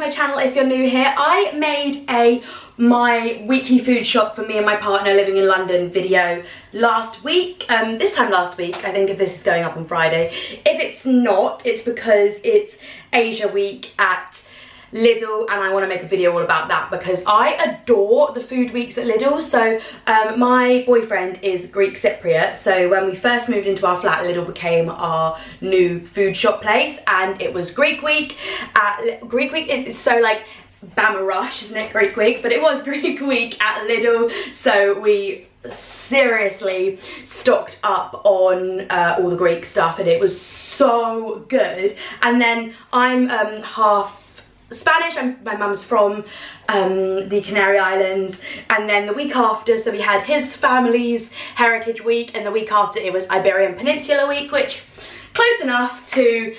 my channel if you're new here. I made my weekly food shop for me and my partner living in London video last week. This time last week, I think, if this is going up on Friday. If it's not, it's because it's Asia week at Lidl, and I want to make a video all about that because I adore the food weeks at Lidl. So my boyfriend is Greek Cypriot, so when we first moved into our flat, Lidl became our new food shop place, and it was Greek week. Greek week, it's so like Bama Rush, isn't it, Greek week? But it was Greek week at Lidl, so we seriously stocked up on all the Greek stuff, and it was so good. And then I'm half Spanish, my mum's from the Canary Islands, and then the week after, so we had his family's Heritage Week, and the week after it was Iberian Peninsula Week, which close enough to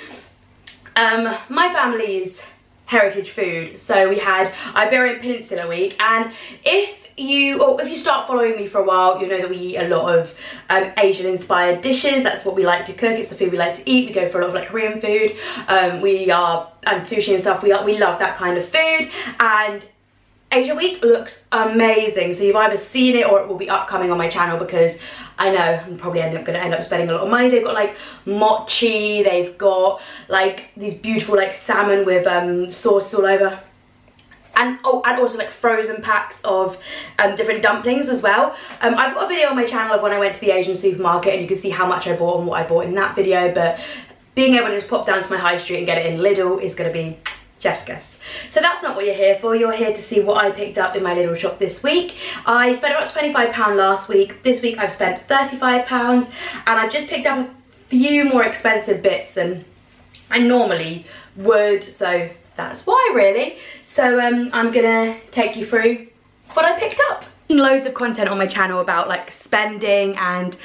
my family's heritage food. So we had Iberian Peninsula Week, and if you start following me for a while, you know that we eat a lot of Asian inspired dishes. That's what we like to cook, it's the food we like to eat. We go for a lot of like Korean food, and sushi and stuff. We love that kind of food, and Asia Week looks amazing. So you've either seen it or it will be upcoming on my channel, because I know I'm probably going to end up spending a lot of money. They've got like mochi, they've got like these beautiful like salmon with sauce all over. And also like frozen packs of different dumplings as well. I've got a video on my channel of when I went to the Asian supermarket, and you can see how much I bought and what I bought in that video. But being able to just pop down to my high street and get it in Lidl is going to be chef's kiss. So that's not what you're here for. You're here to see what I picked up in my Lidl shop this week. I spent about £25 last week. This week I've spent £35, and I've just picked up a few more expensive bits than I normally would. So that's why, really. So I'm gonna take you through what I picked up. Loads of content on my channel about like spending and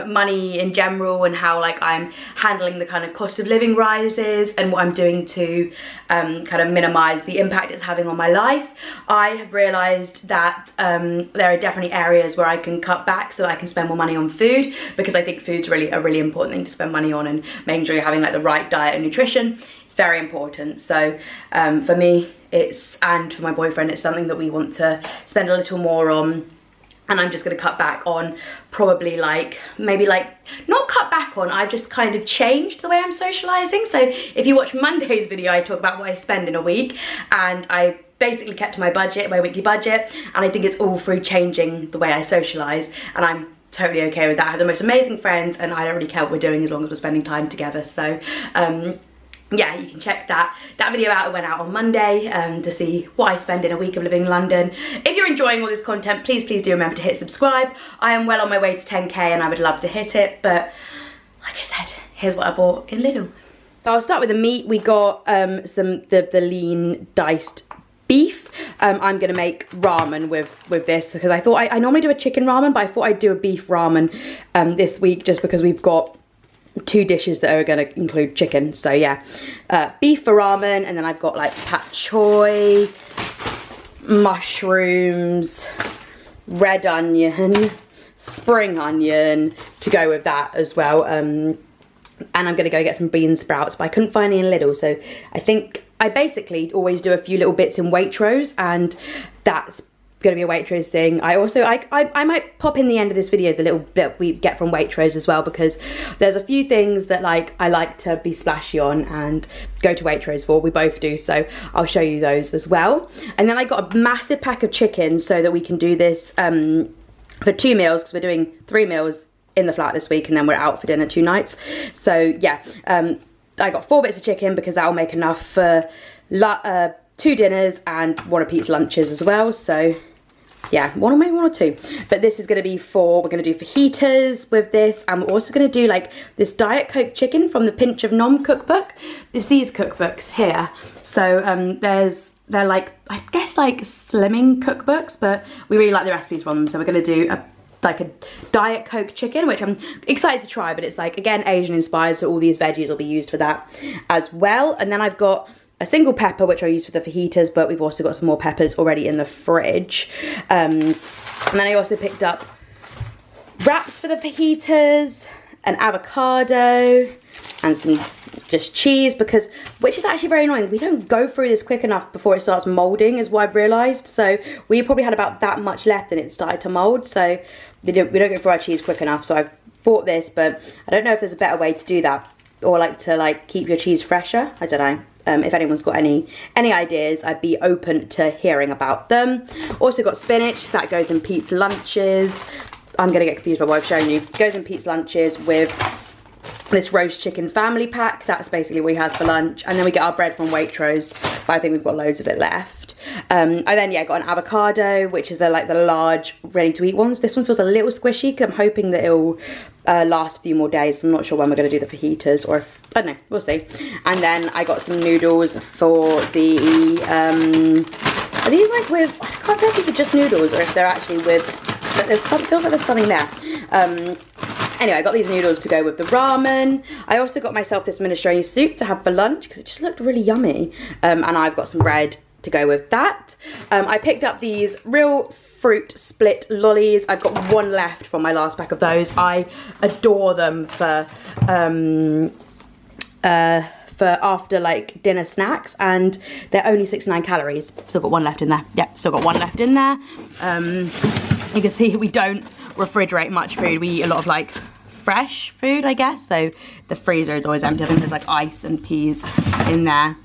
money in general, and how like I'm handling the kind of cost of living rises and what I'm doing to kind of minimize the impact it's having on my life. I have realized that there are definitely areas where I can cut back so that I can spend more money on food, because I think food's really a really important thing to spend money on, and making sure you're having like the right diet and nutrition. Very important. So for me and for my boyfriend, it's something that we want to spend a little more on, and I'm just going to cut back on, probably like maybe like not cut back on, I've just kind of changed the way I'm socializing. So if you watch Monday's video, I talk about what I spend in a week, and I basically kept my budget, my weekly budget, and I think it's all through changing the way I socialize, and I'm totally okay with that. I have the most amazing friends, and I don't really care what we're doing as long as we're spending time together. So yeah, you can check that video out. It went out on Monday to see what I spend in a week of living in London. If you're enjoying all this content, please do remember to hit subscribe. I am well on my way to 10k, and I would love to hit it. But like I said, here's what I bought in Lidl. So I'll start with the meat. We got the lean diced beef. I'm gonna make ramen with this, because I thought I normally do a chicken ramen, but I thought I'd do a beef ramen this week, just because we've got 2 dishes that are going to include chicken. So yeah, beef for ramen, and then I've got like pat choy, mushrooms, red onion, spring onion to go with that as well. And I'm going to go get some bean sprouts, but I couldn't find any in Lidl, so I think I basically always do a few little bits in Waitrose, and that's going to be a Waitrose thing. I might pop in the end of this video the little bit we get from Waitrose as well, because there's a few things that like I like to be splashy on and go to Waitrose for. We both do, so I'll show you those as well. And then I got a massive pack of chicken so that we can do this for 2 meals, because we're doing 3 meals in the flat this week, and then we're out for dinner 2 nights. So yeah, I got 4 bits of chicken, because that will make enough for 2 dinners and 1 apiece lunches as well. So yeah, maybe 1 or 2. But this is going to be we're going to do fajitas with this, and we're also going to do like this Diet Coke chicken from the Pinch of Nom cookbook. It's these cookbooks here. So they're like, I guess like slimming cookbooks, but we really like the recipes from them. So we're going to do a Diet Coke chicken, which I'm excited to try, but it's like, again, Asian inspired, so all these veggies will be used for that as well. And then I've got a single pepper, which I use for the fajitas, but we've also got some more peppers already in the fridge. And then I also picked up wraps for the fajitas, an avocado, and some just cheese, because, which is actually very annoying, we don't go through this quick enough before it starts moulding, is what I've realised. So we probably had about that much left and it started to mould, so we don't go through our cheese quick enough. So I've bought this, but I don't know if there's a better way to do that, or like to keep your cheese fresher. I don't know. If anyone's got any ideas, I'd be open to hearing about them. Also got spinach, that goes in Pete's lunches. I'm gonna get confused by what I've shown you. It goes in Pete's lunches with this roast chicken family pack. That's basically what he has for lunch. And then we get our bread from Waitrose, but I think we've got loads of it left. I then got an avocado, which is the large ready to eat ones. This one feels a little squishy because I'm hoping that it'll last a few more days. I'm not sure when we're going to do the fajitas, or if, I don't know, we'll see. And then I got some noodles for the are these like with, I can't tell if these are just noodles or if they're actually with, there's some, feels like there's something there. Anyway, I got these noodles to go with the ramen. I also got myself this minestrone soup to have for lunch because it just looked really yummy. And I've got some bread to go with that. I picked up these real fruit split lollies. I've got one left from my last pack of those. I adore them for after like dinner snacks, and they're only 69 calories. Still got one left in there. Yep, still got one left in there. You can see we don't refrigerate much food. We eat a lot of like fresh food, I guess, so the freezer is always empty. I think there's like ice and peas in there.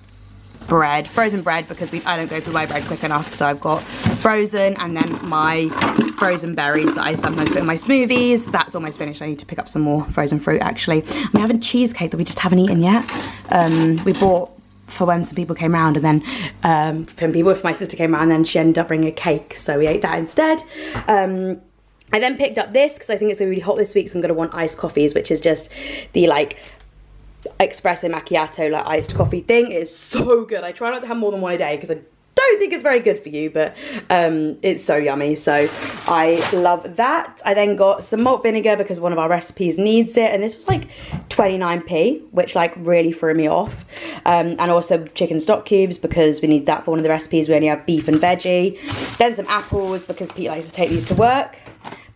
Bread, frozen bread, because I don't go through my bread quick enough, so I've got frozen, and then my frozen berries that I sometimes put in my smoothies. That's almost finished. I need to pick up some more frozen fruit actually. We have a cheesecake that we just haven't eaten yet. We bought for when some people came around, and then if my sister came around, and then she ended up bringing a cake, so we ate that instead. I then picked up this because I think it's gonna be really hot this week, so I'm gonna want iced coffees, which is just the like espresso macchiato like iced coffee thing. It is so good. I try not to have more than one a day because I don't think it's very good for you, but it's so yummy, so I love that. I then got some malt vinegar because one of our recipes needs it, and this was like 29p, which like really threw me off. And also chicken stock cubes because we need that for one of the recipes. We only have beef and veggie. Then some apples because Pete likes to take these to work.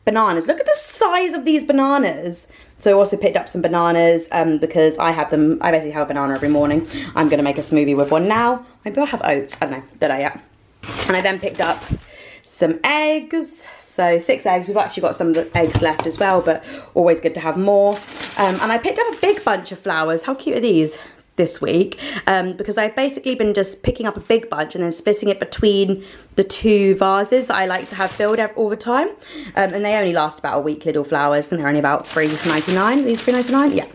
Bananas, look at the size of these bananas. So I also picked up some bananas because I basically have a banana every morning. I'm gonna make a smoothie with one now. Maybe I'll have oats, I don't know, did I yet? And I then picked up some eggs. So 6 eggs, we've actually got some of the eggs left as well, but always good to have more. And I picked up a big bunch of flowers. How cute are these this week? Because I've basically been just picking up a big bunch and then splitting it between the two vases that I like to have filled all the time. And they only last about a week, Lidl flowers, and they're only about $3.99. These $3.99? Yeah,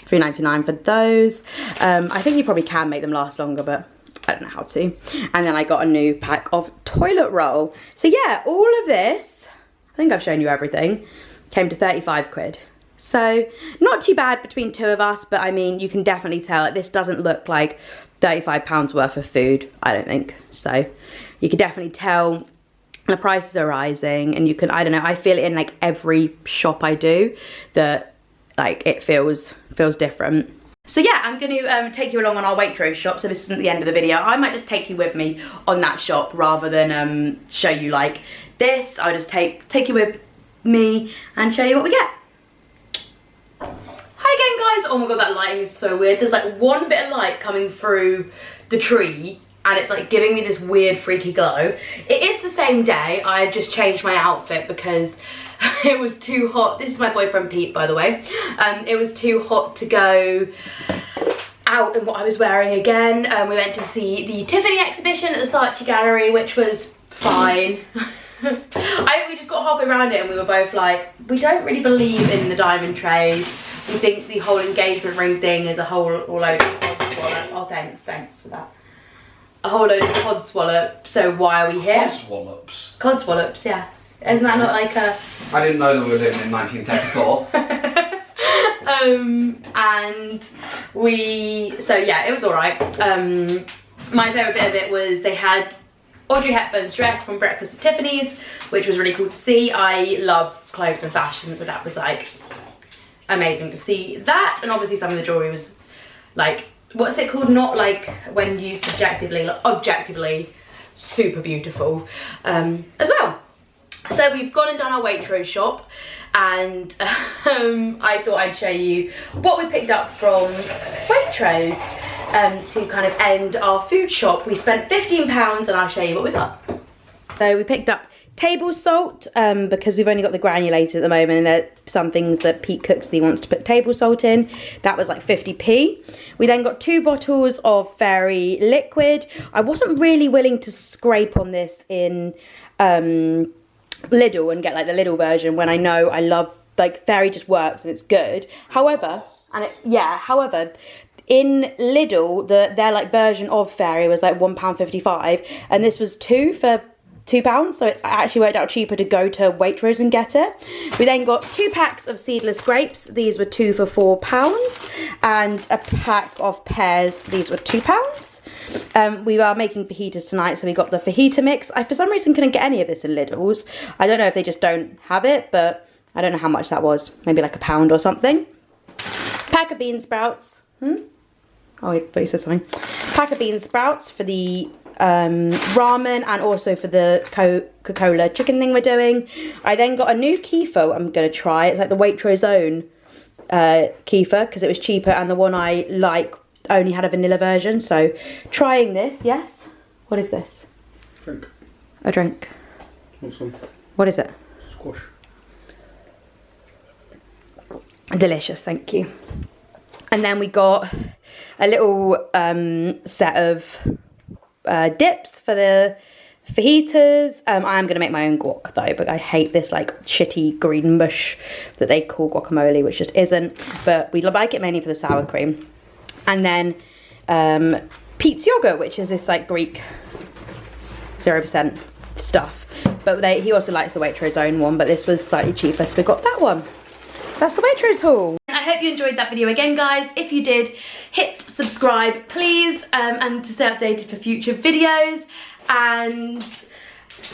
$3.99 for those. I think you probably can make them last longer, but I don't know how to. And then I got a new pack of toilet roll. So yeah, all of this, I think I've shown you everything, came to 35 quid. So not too bad between two of us, but I mean, you can definitely tell like, this doesn't look like £35 worth of food, I don't think. So you can definitely tell the prices are rising, and you can, I don't know, I feel it in like every shop I do that like it feels different. So yeah, I'm going to take you along on our Waitrose shop. So this isn't the end of the video. I might just take you with me on that shop rather than show you like this. I'll just take you with me and show you what we get. Hi again guys. Oh my god, that lighting is so weird. There's like one bit of light coming through the tree and it's like giving me this weird freaky glow. It is the same day. I've just changed my outfit because it was too hot. This is my boyfriend Pete, by the way. It was too hot to go out in what I was wearing again. We went to see the Tiffany exhibition at the Saatchi Gallery, which was fine. We just got halfway around it and we were both like, we don't really believe in the diamond trade. We think the whole engagement ring thing is a whole load of codswallop. Oh, thanks for that. A whole load of codswallop. So why are we here? Codswallops? Codswallops, yeah. Isn't that not like a... I didn't know that we were living in 1934. So yeah, it was alright. My favourite bit of it was they had Audrey Hepburn's dress from Breakfast at Tiffany's, which was really cool to see. I love clothes and fashion, so that was like amazing to see that. And obviously some of the jewellery was like, what's it called? Not like when you subjectively, like objectively super beautiful as well. So we've gone and done our Waitrose shop, and I thought I'd show you what we picked up from Waitrose to kind of end our food shop. We spent £15 and I'll show you what we got. So we picked up table salt because we've only got the granulated at the moment, and there are some things that Pete cooks that he wants to put table salt in. That was like 50p. We then got 2 bottles of Fairy liquid. I wasn't really willing to scrape on this in Lidl and get like the Lidl version when I know I love, like, Fairy just works and it's good. However, however, in Lidl, their like version of Fairy was like £1.55, and this was 2 for £2, so it's actually worked out cheaper to go to Waitrose and get it. We then got 2 packs of seedless grapes. These were 2 for £4, and a pack of pears. These were £2. We are making fajitas tonight, so we got the fajita mix. I for some reason couldn't get any of this in Lidl's. I don't know if they just don't have it, but I don't know how much that was. Maybe like £1 or something. Pack of bean sprouts. Oh, I thought you said something. Pack of bean sprouts for the ramen, and also for the Coca-Cola chicken thing we're doing. I then got a new kefir I'm going to try. It's like the Waitrose own kefir because it was cheaper, and the one I like only had a vanilla version. So trying this, yes. What is this? Drink. A drink. Awesome. What is it? Squash. Delicious, thank you. And then we got a little set of dips for the fajitas. I am going to make my own guac though, but I hate this like shitty green mush that they call guacamole, which just isn't, but we like it mainly for the sour cream. And then Pete's yogurt, which is this like Greek 0% stuff, but he also likes the Waitrose own one, but this was slightly cheaper, so we got that one. That's the Waitrose haul. I hope you enjoyed that video again, guys. If you did, hit subscribe, please, and to stay updated for future videos. And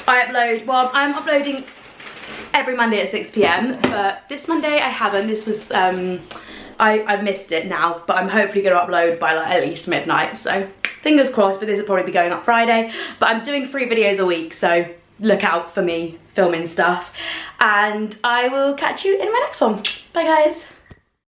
I'm uploading every Monday at 6 PM, but this Monday I haven't. This was, I've missed it now, but I'm hopefully going to upload by like at least midnight. So fingers crossed, but this will probably be going up Friday. But I'm doing 3 videos a week, so look out for me filming stuff. And I will catch you in my next one. Bye, guys.